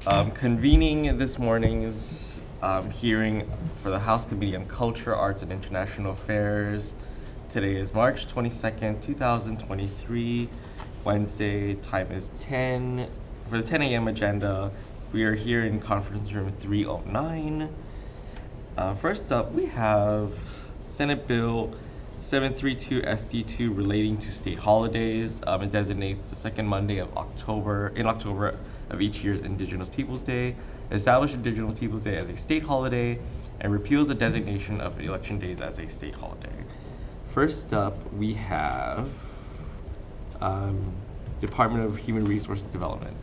Convening this morning's hearing for the House Committee on Culture, Arts, and International Affairs. Today is March 22nd, 2023, Wednesday. Time is 10. For the 10 a.m. agenda, we are here in conference room 309. First up, we have Senate Bill 732 SD2 relating to state holidays. It designates the second Monday of October of each year's Indigenous Peoples Day, established Indigenous Peoples Day as a state holiday, and repeals the designation of election days as a state holiday. First up, we have Department of Human Resources Development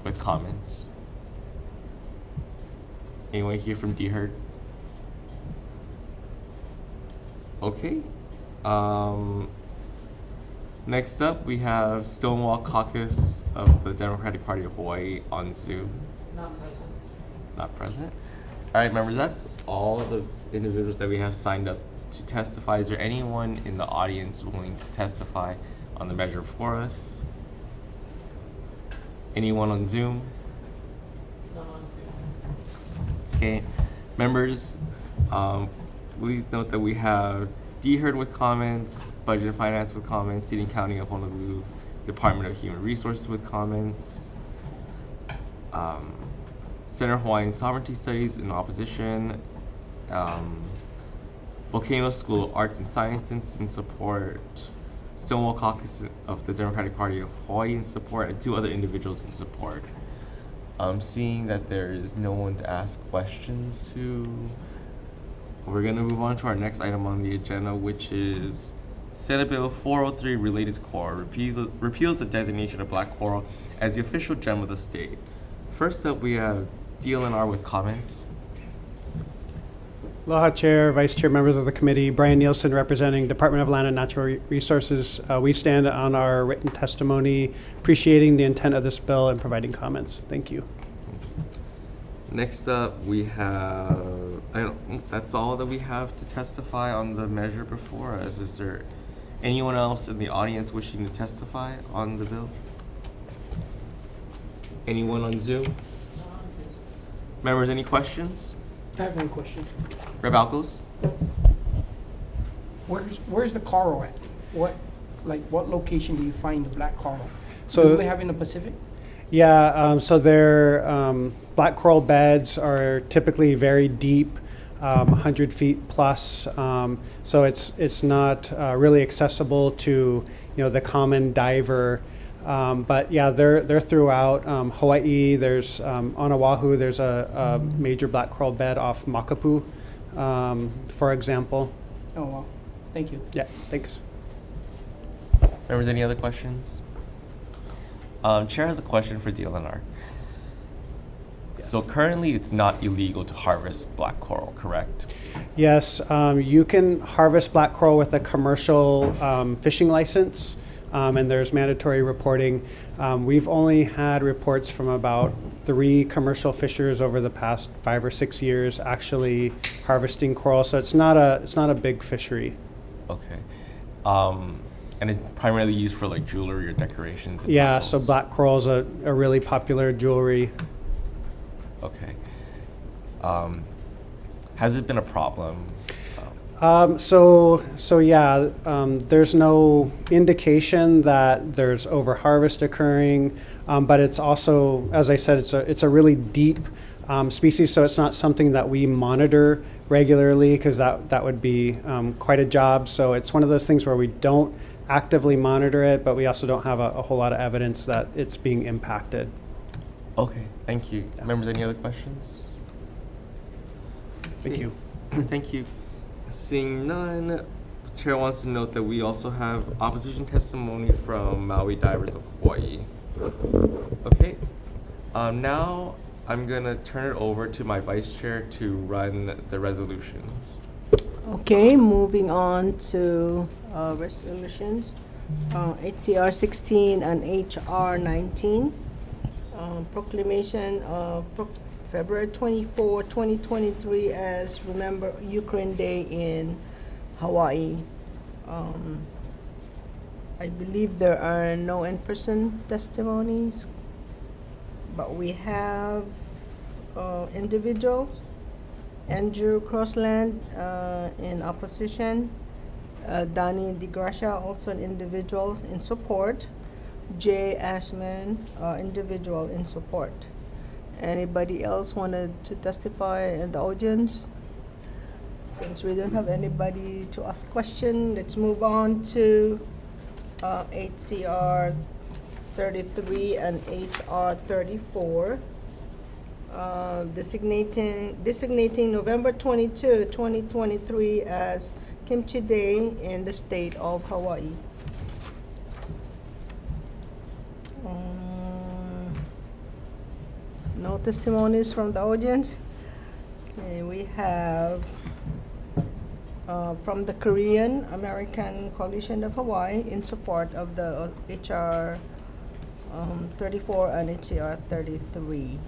with comments. Anyone here from DHERD? Okay. Next up, we have Stonewall Caucus of the Democratic Party of Hawaii on Zoom. Not present. Not present. All right, members, that's all the individuals that we have signed up to testify. Is there anyone in the audience willing to testify on the measure before us? Anyone on Zoom? Not on Zoom. Okay, members, please note that we have DHERD with comments, Budget and Finance with comments, City and County of Honolulu, Department of Human Resources with comments, Center of Hawaiian Sovereignty Studies in opposition, Volcano School of Arts and Sciences in support, Stonewall Caucus of the Democratic Party of Hawaii in support, and two other individuals in support. Seeing that there is no one to ask questions to, we're going to move on to our next item on the agenda, which is Senate Bill 403 related to coral, repeals the designation of black coral as the official gem of the state. First up, we have DLNR with comments. Aloha, Chair, Vice Chair, members of the committee. Brian Nielsen, representing Department of Land and Natural Resources. We stand on our written testimony, appreciating the intent of this bill and providing comments. Thank you. Next up, we have, that's all that we have to testify on the measure before us. Is there anyone else in the audience wishing to testify on the bill? Anyone on Zoom? Not on Zoom. Members, any questions? I have one question. Rep. Alcos? Where's the coral at? What location do you find the black coral? So do we have in the Pacific? Yeah, so their black coral beds are typically very deep, 100 feet plus. So it's not really accessible to the common diver. But yeah, they're throughout Hawaii. There's on Oahu. There's a major black coral bed off Makapu, for example. Oh, wow. Thank you. Yeah, thanks. Members, any other questions? Chair has a question for DLNR. Yes. So currently it's not illegal to harvest black coral, correct? Yes, you can harvest black coral with a commercial fishing license, and there's mandatory reporting. We've only had reports from about 3 commercial fishers over the past 5 or 6 years actually harvesting coral, so it's not a big fishery. Okay. And it's primarily used for like jewelry or decorations? And Yeah, puzzles. so black coral is a really popular jewelry. Okay. Has it been a problem? So yeah, there's no indication that there's overharvest occurring, but it's also, as I said, it's a really deep species, so it's not something that we monitor regularly because that would be quite a job. So it's one of those things where we don't actively monitor it, but we also don't have a whole lot of evidence that it's being impacted. Okay, thank you. Members, any other questions? Thank you. Thank you. Seeing none, the Chair wants to note that we also have opposition testimony from Maui Divers of Hawaii. Okay, now I'm gonna turn it over to my Vice Chair to run the resolutions. Okay, moving on to resolutions. HCR 16 and HR 19. Proclamation of February 24, 2023 as Remember Ukraine Day in Hawaii. I believe there are no in-person testimonies, but we have individuals. Andrew Crossland in opposition. Donnie DeGracia, also an individual in support. Jay Ashman, individual in support. Anybody else wanted to testify in the audience? Since we don't have anybody to ask question, let's move on to HCR 33 and HR 34. Designating November 22, 2023 as Kimchi Day in the state of Hawaii. No testimonies from the audience. Okay, we have from the Korean American Coalition of Hawaii in support of the HR 34 and HCR 33.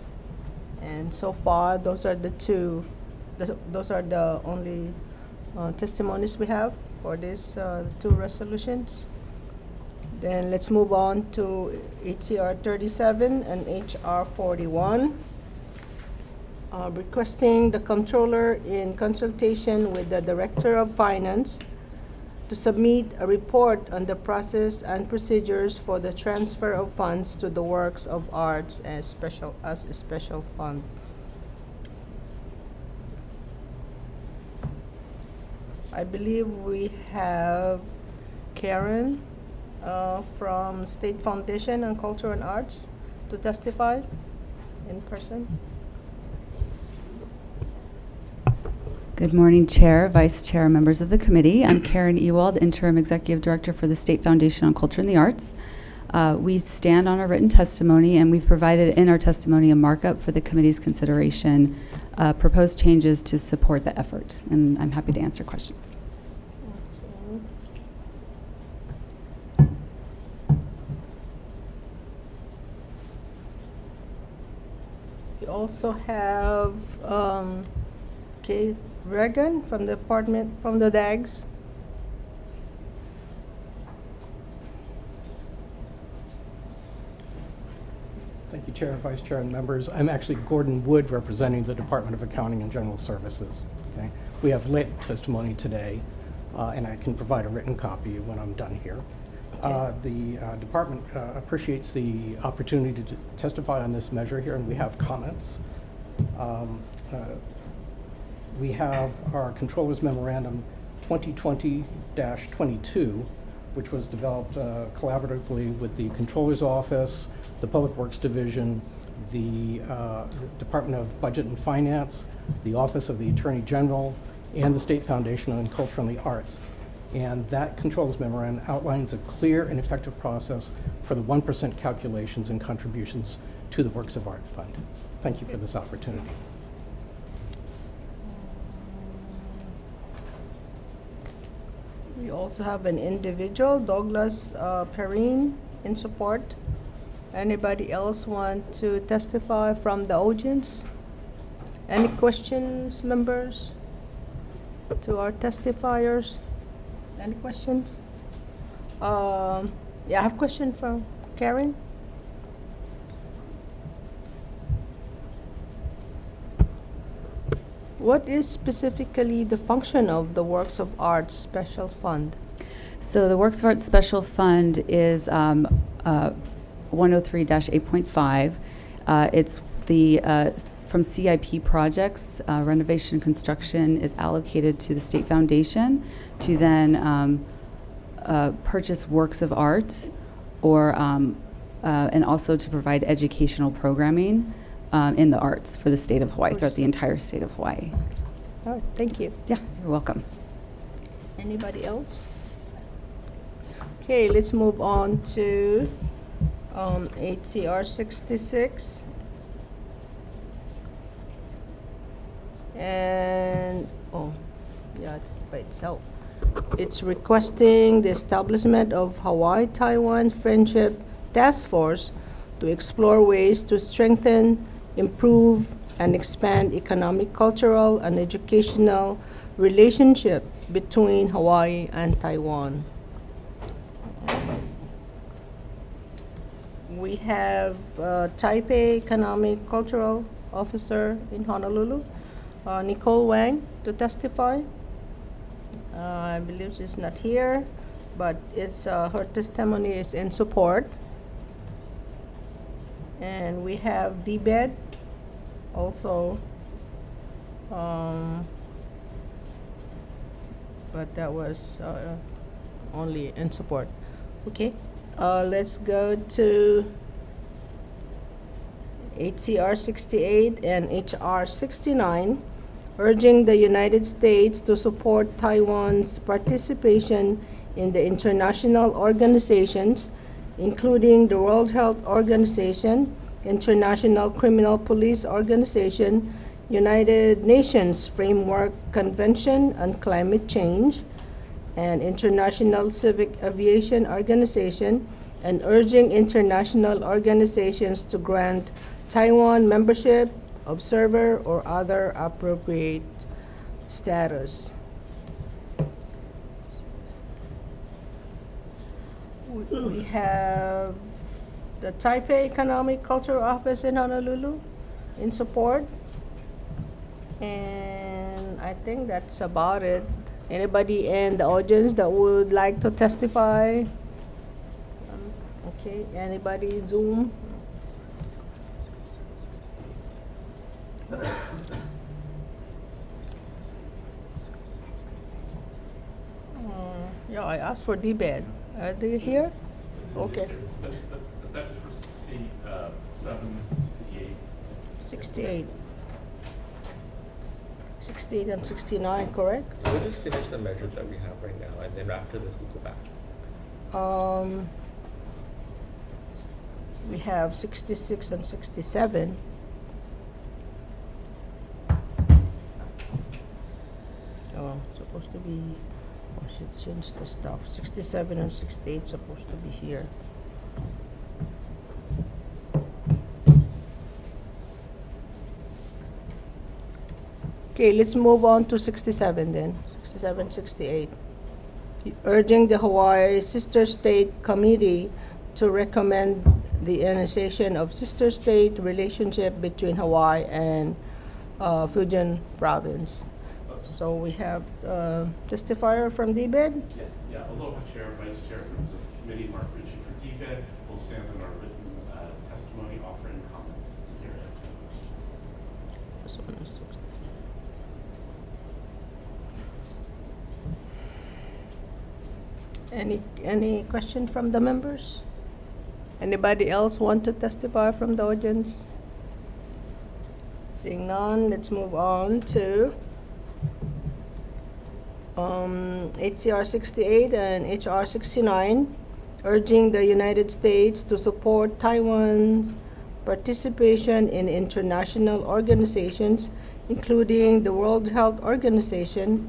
And so far, those are the only testimonies we have for these two resolutions. Then let's move on to HCR 37 and HR 41. Requesting the Comptroller in consultation with the Director of Finance to submit a report on the process and procedures for the transfer of funds to the Works of Arts as a special fund. I believe we have Karen from State Foundation on Culture and Arts to testify in person. Good morning, Chair, Vice Chair, members of the committee. I'm Karen Ewald, Interim Executive Director for the State Foundation on Culture and the Arts. We stand on our written testimony, and we've provided in our testimony a markup for the committee's consideration, proposed changes to support the effort, and I'm happy to answer questions. We also have Keith Reagan from the department, from the DAGs. Thank you, Chair, Vice Chair, and members. I'm actually Gordon Wood, representing the Department of Accounting and General Services. Okay? We have late testimony today, and I can provide a written copy when I'm done here. The department appreciates the opportunity to testify on this measure here, and we have comments. We have our Controller's Memorandum 2020-22, which was developed collaboratively with the Controller's Office, the Public Works Division, the Department of Budget and Finance, the Office of the Attorney General, and the State Foundation on Culture and the Arts. And that Controller's Memorandum outlines a clear and effective process for the 1% calculations and contributions to the Works of Art Fund. Thank you for this opportunity. We also have an individual, Douglas Perrine, in support. Anybody else want to testify from the audience? Any questions, members, to our testifiers? Any questions? Yeah, I have a question from Karen. What is specifically the function of the Works of Art Special Fund? So the Works of Art Special Fund is 103-8.5. It's the from CIP projects, renovation and construction is allocated to the State Foundation to then purchase works of art, or and also to provide educational programming in the arts for the state of Hawaii, throughout the entire state of Hawaii. All right, thank you. Yeah, you're welcome. Anybody else? Okay, let's move on to HCR 66. And, oh, yeah, it's by itself. It's requesting the establishment of Hawaii-Taiwan Friendship Task Force to explore ways to strengthen, improve, and expand economic, cultural, and educational relationship between Hawaii and Taiwan. We have Taipei Economic Cultural Officer in Honolulu, Nicole Wang, to testify. I believe she's not here, but it's her testimony is in support. And we have DBED also, but that was only in support. Okay, let's go to HCR 68 and HR 69, urging the United States to support Taiwan's participation in the international organizations, including the World Health Organization, International Criminal Police Organization, United Nations Framework Convention on Climate Change, and International Civic Aviation Organization, and urging international organizations to grant Taiwan membership, observer, or other appropriate status. We have the Taipei Economic Cultural Office in Honolulu in support. And I think that's about it. Anybody in the audience that would like to testify? Okay, anybody Zoom? Yeah, I asked for DBED. Are they here? Okay. That's for 67, 68. 68. 68 and 69, correct? We'll just finish the measures that we have right now, and then after this, we'll go back. We have 66 and 67. Oh, supposed to be, I should change the stuff. 67 and 68 supposed to be here. Okay, let's move on to 67 then. 67, 68. Urging the Hawaii Sister State Committee to recommend the initiation of sister state relationship between Hawaii and Fujian province. So we have testifier from DBED. Yes, yeah, aloha Chair, Vice Chair, members of the committee, Mark Ritchie for DBED, will stand on our written testimony, offering comments here and answering questions. This one is 60. Any question from the members? Anybody else want to testify from the audience? Seeing none, let's move on to HCR 68 and HR 69, urging the United States to support Taiwan's participation in international organizations, including the World Health Organization,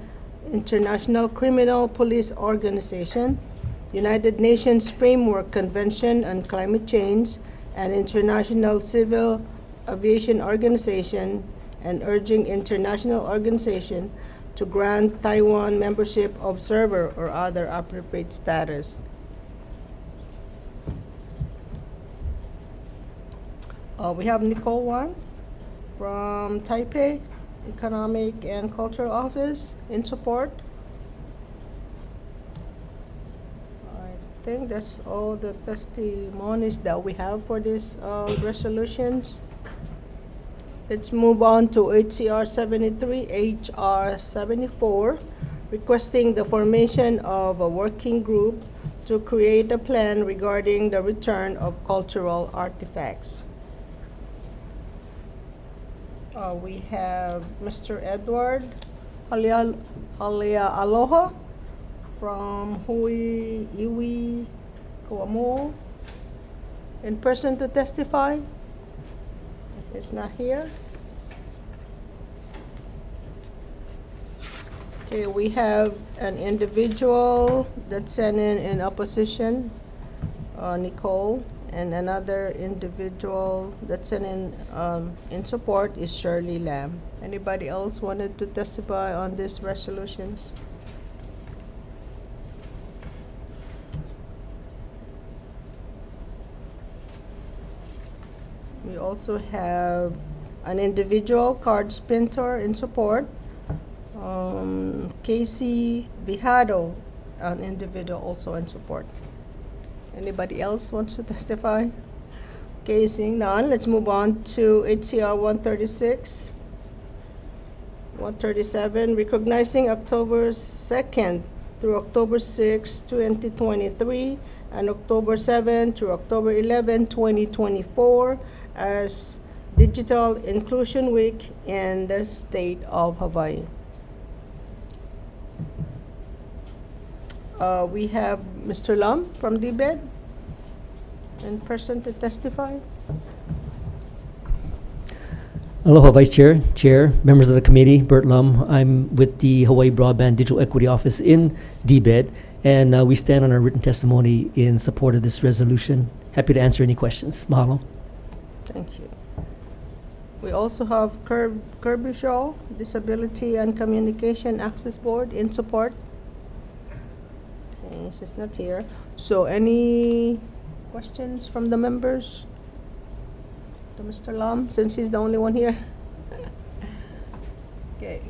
International Criminal Police Organization, United Nations Framework Convention on Climate Change, and International Civil Aviation Organization, and urging international organization to grant Taiwan membership observer or other appropriate status. We have Nicole Wang from Taipei Economic and Cultural Office in support. I think that's all the testimonies that we have for these resolutions. Let's move on to HCR 73, HR 74, requesting the formation of a working group to create a plan regarding the return of cultural artifacts. We have Mr. Edward Aloha from Hui Iwi Kuamu in person to testify. He's not here. Okay, we have an individual that sent in opposition, Nicole, and another individual that sent in support is Shirley Lam. Anybody else wanted to testify on these resolutions? also have an individual card painter in support. Casey Vijado, an individual also in support. Anybody else wants to testify? Okay, seeing none, let's move on to HCR 136. 137, recognizing October 2nd through October 6, 2023, and October 7 through October 11, 2024, as Digital Inclusion Week in the state of Hawaii. We have Mr. Lum from DBED in person to testify. Aloha, Vice Chair, Chair, members of the committee, Bert Lum. I'm with the Hawaii Broadband Digital Equity Office in DBED, and we stand on our written testimony in support of this resolution. Happy to answer any questions. Mahalo. Thank you. We also have Kirby Shaw, Disability and Communication Access Board, in support. Okay, she's not here. So any questions from the members? To Mr. Lam, since he's the only one here. Okay.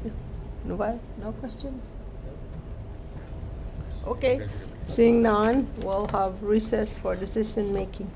No questions? Okay. Seeing none, we'll have recess for decision making.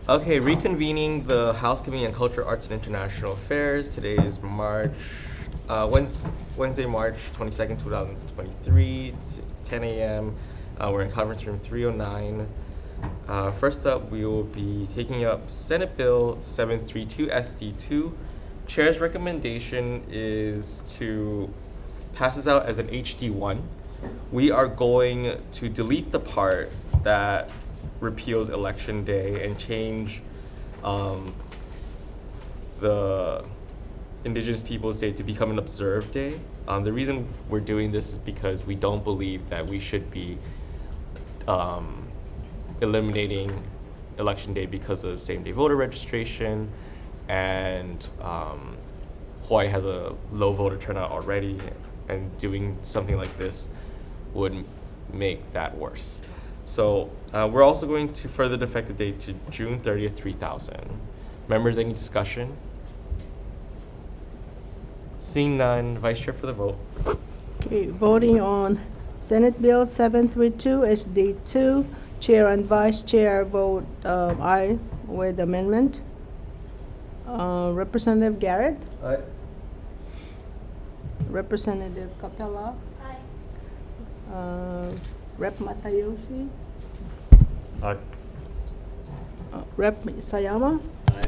Okay, reconvening the House Committee on Culture, Arts, and International Affairs. Today is Wednesday, March 22nd, 2023, 10 a.m. We're in conference room 309. First up, we will be taking up Senate Bill 732 SD2. Chair's recommendation is to pass this out as an HD1. We are going to delete the part that repeals Election Day and change the Indigenous Peoples Day to become an observed day. The reason we're doing this is because we don't believe that we should be eliminating Election Day because of same-day voter registration, and Hawaii has a low voter turnout already, and doing something like this would make that worse. So we're also going to further the effective date to June 30th, 3000. Members, any discussion? Seeing none, Vice Chair for the vote. Okay, voting on Senate Bill 732 SD2. Chair and Vice Chair vote aye with amendment. Representative Garrett? Aye. Representative Capella? Aye. Rep Matayoshi? Aye. Rep Sayama? Aye.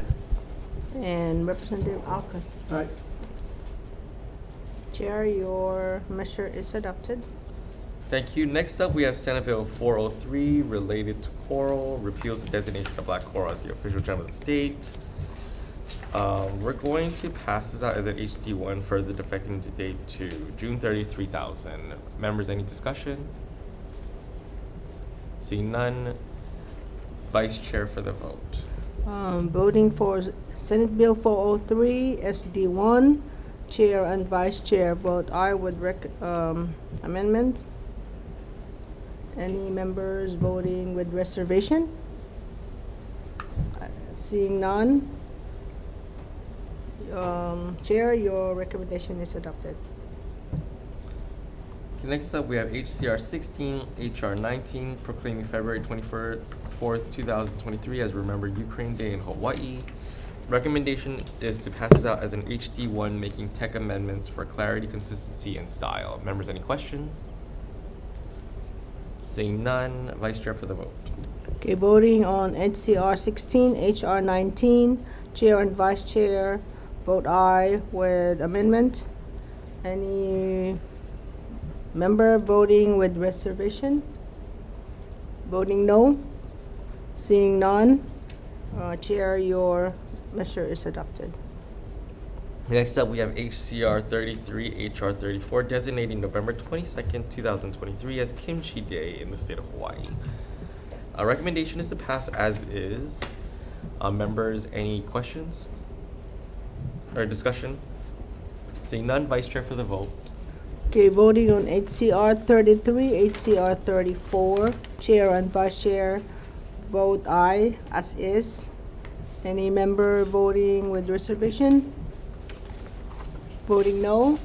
And Representative Alkas? Aye. Chair, your measure is adopted. Thank you. Next up, we have Senate Bill 403 related to coral, repeals the designation of black coral as the official gem of the state. We're going to pass this out as an HD1, further defecting the date to June 30th, 3000. Members, any discussion? Seeing none, Vice Chair for the vote. Voting for Senate Bill 403 SD1. Chair and Vice Chair vote aye with amendment. Any members voting with reservation? Seeing none. Chair, your recommendation is adopted. Okay, next up, we have HCR 16, HR 19, proclaiming February 24th, 2023 as Remember Ukraine Day in Hawaii. Recommendation is to pass this out as an HD1, making tech amendments for clarity, consistency, and style. Members, any questions? Seeing none, Vice Chair for the vote. Okay, voting on HCR 16, HR 19. Chair and Vice Chair vote aye with amendment. Any member voting with reservation? Voting no? Seeing none, Chair, your measure is adopted. Next up, we have HCR 33, HR 34, designating November 22nd, 2023 as Kimchi Day in the state of Hawaii. Our recommendation is to pass as is. Members, any questions or discussion? Seeing none, Vice Chair for the vote. Okay, voting on HCR 33, HCR 34. Chair and Vice Chair vote aye as is. Any member voting with reservation? Voting no?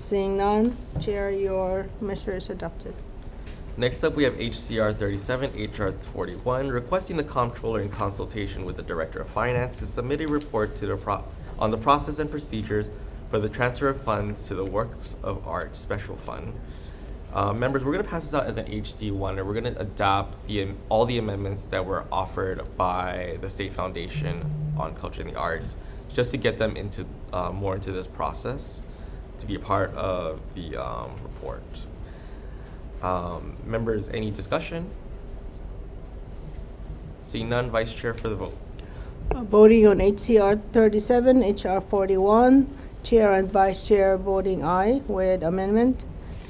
Seeing none, Chair, your measure is adopted. Next up, we have HCR 37, HR 41, requesting the Comptroller in consultation with the Director of Finance to submit a report to on the process and procedures for the transfer of funds to the Works of Art Special Fund. Members, we're going to pass this out as an HD1, and we're going to adopt all the amendments that were offered by the State Foundation on Culture and the Arts, just to get them into more into this process, to be a part of the report. Members, any discussion? Seeing none, Vice Chair for the vote. Voting on HCR 37, HR 41. Chair and Vice Chair voting aye with amendment.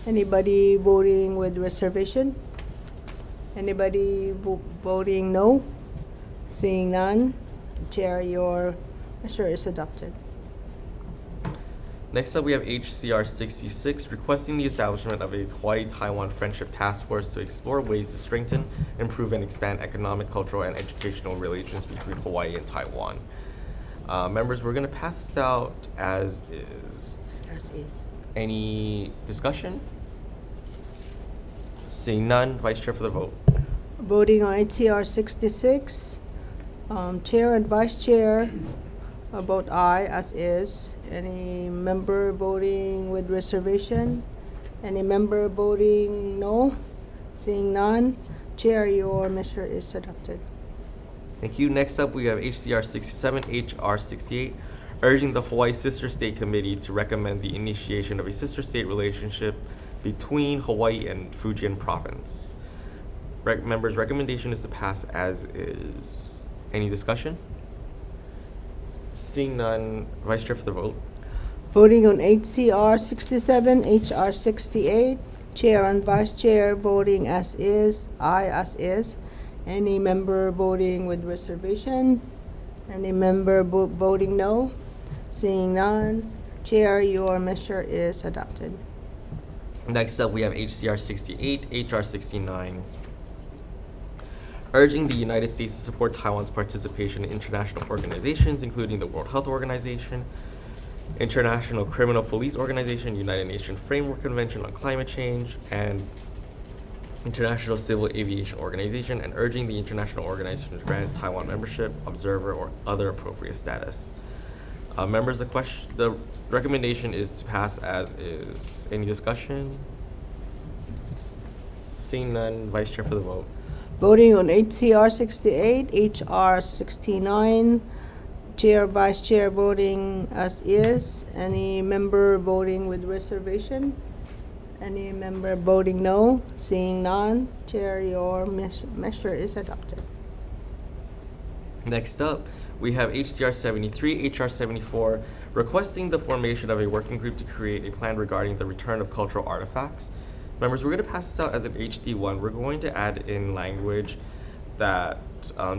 Anybody voting with reservation? Anybody voting no? Seeing none, Chair, your measure is adopted. Next up, we have HCR 66, requesting the establishment of a Hawaii-Taiwan Friendship Task Force to explore ways to strengthen, improve, and expand economic, cultural, and educational relations between Hawaii and Taiwan. Members, we're going to pass this out as is. As is. Any discussion? Seeing none, Vice Chair for the vote. Voting on HCR 66. Chair and Vice Chair, vote aye as is. Any member voting with reservation? Any member voting no? Seeing none, Chair, your measure is adopted. Thank you. Next up, we have HCR 67, HR 68, urging the Hawaii Sister State Committee to recommend the initiation of a sister state relationship between Hawaii and Fujian Province. Members' recommendation is to pass as is. Any discussion? Seeing none, Vice Chair for the vote. Voting on HCR 67, HR 68, Chair and Vice Chair voting as is, aye as is. Any member voting with reservation? Any member voting no? Seeing none, Chair, your measure is adopted. Next up, we have HCR 68, HR 69, urging the United States to support Taiwan's participation in international organizations, including the World Health Organization, International Criminal Police Organization, United Nations Framework Convention on Climate Change, and International Civil Aviation Organization, and urging the international organization to grant Taiwan membership, observer, or other appropriate status. Members, the recommendation is to pass as is. Any discussion? Seeing none, Vice Chair for the vote. Voting on HCR 68, HR 69, Chair, Vice Chair voting as is. Any member voting with reservation? Any member voting no? Seeing none, Chair, your measure is adopted. Next up, we have HCR 73, HR 74, requesting the formation of a working group to create a plan regarding the return of cultural artifacts. Members, we're going to pass this out as an HD1. We're going to add in language that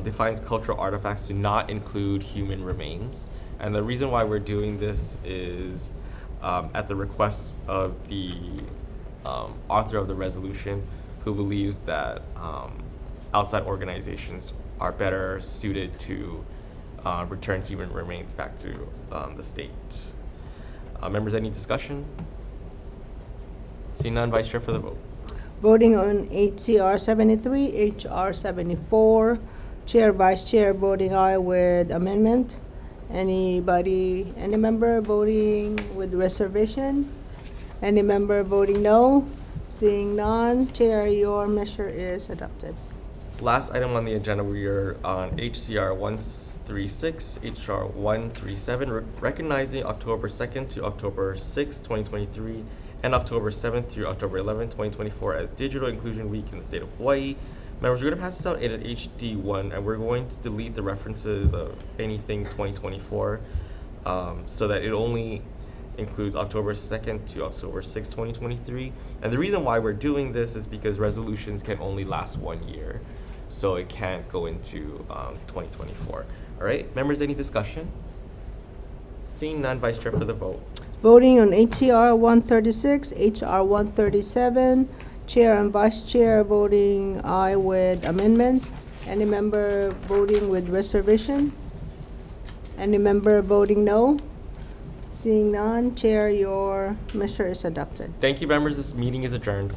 defines cultural artifacts to not include human remains. And the reason why we're doing this is at the request of the author of the resolution, who believes that outside organizations are better suited to return human remains back to the state. Members, any discussion? Seeing none, Vice Chair for the vote. Voting on HCR 73, HR 74, Chair, Vice Chair voting aye with amendment. Any member voting with reservation? Any member voting no? Seeing none, Chair, your measure is adopted. Last item on the agenda, we are on HCR 136, HR 137, recognizing October 2nd to October 6th, 2023, and October 7th through October 11th, 2024 as Digital Inclusion Week in the state of Hawaii. Members, we're going to pass this out in an HD1, and we're going to delete the references of anything 2024 so that it only includes October 2nd to October 6th, 2023. And the reason why we're doing this is because resolutions can only last 1 year, so it can't go into 2024. All right, members, any discussion? Seeing none, Vice Chair for the vote. Voting on HCR 136, HR 137, Chair and Vice Chair voting aye with amendment. Any member voting with reservation? Any member voting no? Seeing none, Chair, your measure is adopted. Thank you, members. This meeting is adjourned.